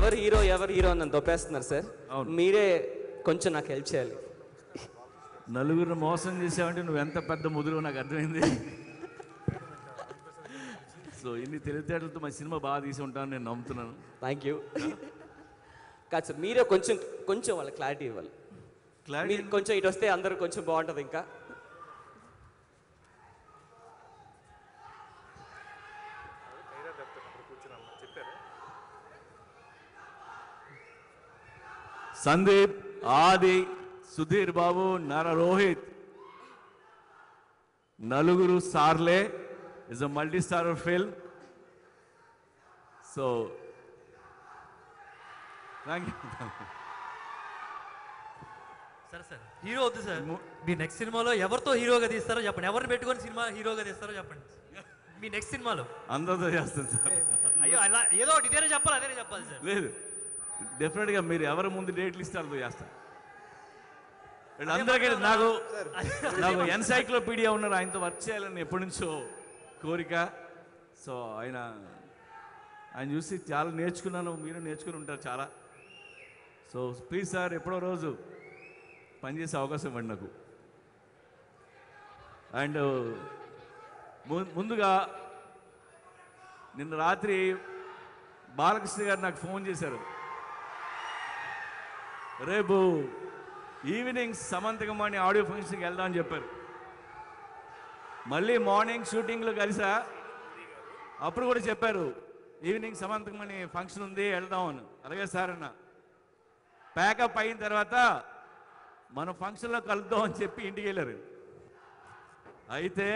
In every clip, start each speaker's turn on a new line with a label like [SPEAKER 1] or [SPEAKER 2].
[SPEAKER 1] ఎవరు హీరో అని నన్ను తొప్పేస్తున్నారు సార్. మీరే కొంచెం నాకు హెల్ప్ చేయాలి.
[SPEAKER 2] నలుగురిని మోసం చేసావంటే నువ్వు ఎంత పెద్ద ముదురు నాకు అర్థమైంది. సో ఇన్ని తెలివితేటలతో మా సినిమా బాగా తీసి ఉంటాను నేను నమ్ముతున్నాను.
[SPEAKER 1] Thank you. కాదు సార్, మీరే కొంచెం వాళ్ళ క్లారిటీ ఇవ్వాలి. మీరు కొంచెం ఇటు వస్తే అందరూ కొంచెం బాగుంటుంది. ఇంకా
[SPEAKER 2] సందీప్, ఆది, సుధీర్ బాబు, నర రోహిత్, నలుగురు సార్లే is a multi starrer film. So thank you.
[SPEAKER 3] Sir hero వద్దు సార్. మీ నెక్స్ట్ సినిమాలో ఎవరితో హీరోగా తీస్తారో చెప్పండి. ఎవరిని పెట్టుకొని సినిమా హీరోగా తీస్తారో చెప్పండి. మీ నెక్స్ట్ సినిమాలో
[SPEAKER 2] అందరితో చేస్తాను సార్.
[SPEAKER 3] అయ్యో అలా ఏదో ఒకటి ఇదేనే చెప్పాలి, అదేనే చెప్పాలి సార్.
[SPEAKER 2] లేదు, డెఫినెట్గా మీరు ఎవరి ముందు డేట్లు ఇస్తే వాళ్ళతో చేస్తాను. వీళ్ళందరికీ నాకు ఎన్సైక్లోపీడియా ఉన్నారు, ఆయనతో వర్క్ చేయాలని ఎప్పటి నుంచో కోరిక. సో ఆయన చూసి చాలా నేర్చుకున్నాను, మీరు నేర్చుకుని ఉంటారు చాలా. సో ప్లీజ్ సార్, ఎప్పుడో రోజు పనిచేసే అవకాశం ఇవ్వండి నాకు. అండ్ ముందుగా నిన్న రాత్రి బాలకృష్ణ గారు నాకు ఫోన్ చేశారు. రేపు ఈవినింగ్ సమంతకమణి ఆడియో ఫంక్షన్కి వెళ్దామని చెప్పారు. మళ్ళీ మార్నింగ్ షూటింగ్లో కలిసా, అప్పుడు కూడా చెప్పారు ఈవినింగ్ సమంతకమణి ఫంక్షన్ ఉంది వెళ్దామని. అలాగే సార్ అన్న, ప్యాకప్ అయిన తర్వాత మన ఫంక్షన్లో కలుద్దాం అని చెప్పి ఇంటికి వెళ్ళారు. అయితే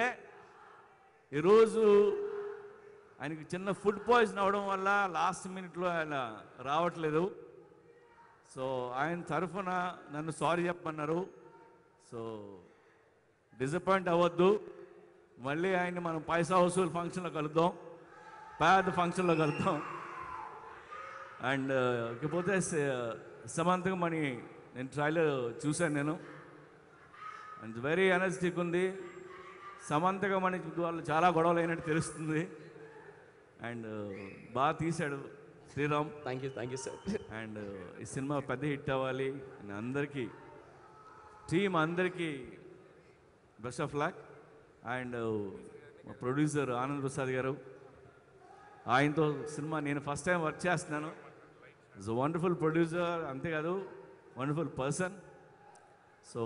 [SPEAKER 2] ఈరోజు ఆయనకి చిన్న ఫుడ్ పాయిజన్ అవ్వడం వల్ల లాస్ట్ మినిట్లో ఆయన రావట్లేదు. సో ఆయన తరఫున నన్ను సారీ చెప్పమన్నారు. సో డిసప్పాయింట్ అవ్వద్దు, మళ్ళీ ఆయన మనం పైసా వసూలు ఫంక్షన్లో కలుద్దాం, పెద్ద ఫంక్షన్లో కలుద్దాం. అండ్ ఇకపోతే సమంతకమణి నేను ట్రైలర్ చూశాను నేను, అండ్ వెరీ ఎనర్జెటిక్ ఉంది. సమంతకమణి వాళ్ళు చాలా గొడవలు అయినట్టు తెలుస్తుంది. అండ్ బాగా తీశాడు Sriram.
[SPEAKER 1] Thank you sir.
[SPEAKER 2] And ఈ సినిమా పెద్ద హిట్ అవ్వాలి. అందరికీ టీమ్ అందరికీ బెస్ట్ ఆఫ్ లక్. అండ్ మా ప్రొడ్యూసర్ ఆనంద్ ప్రసాద్ గారు, ఆయనతో సినిమా నేను ఫస్ట్ టైం వర్క్ చేస్తున్నాను. ఇట్స్ అ వండర్ఫుల్ ప్రొడ్యూసర్, అంతేకాదు వండర్ఫుల్ పర్సన్. సో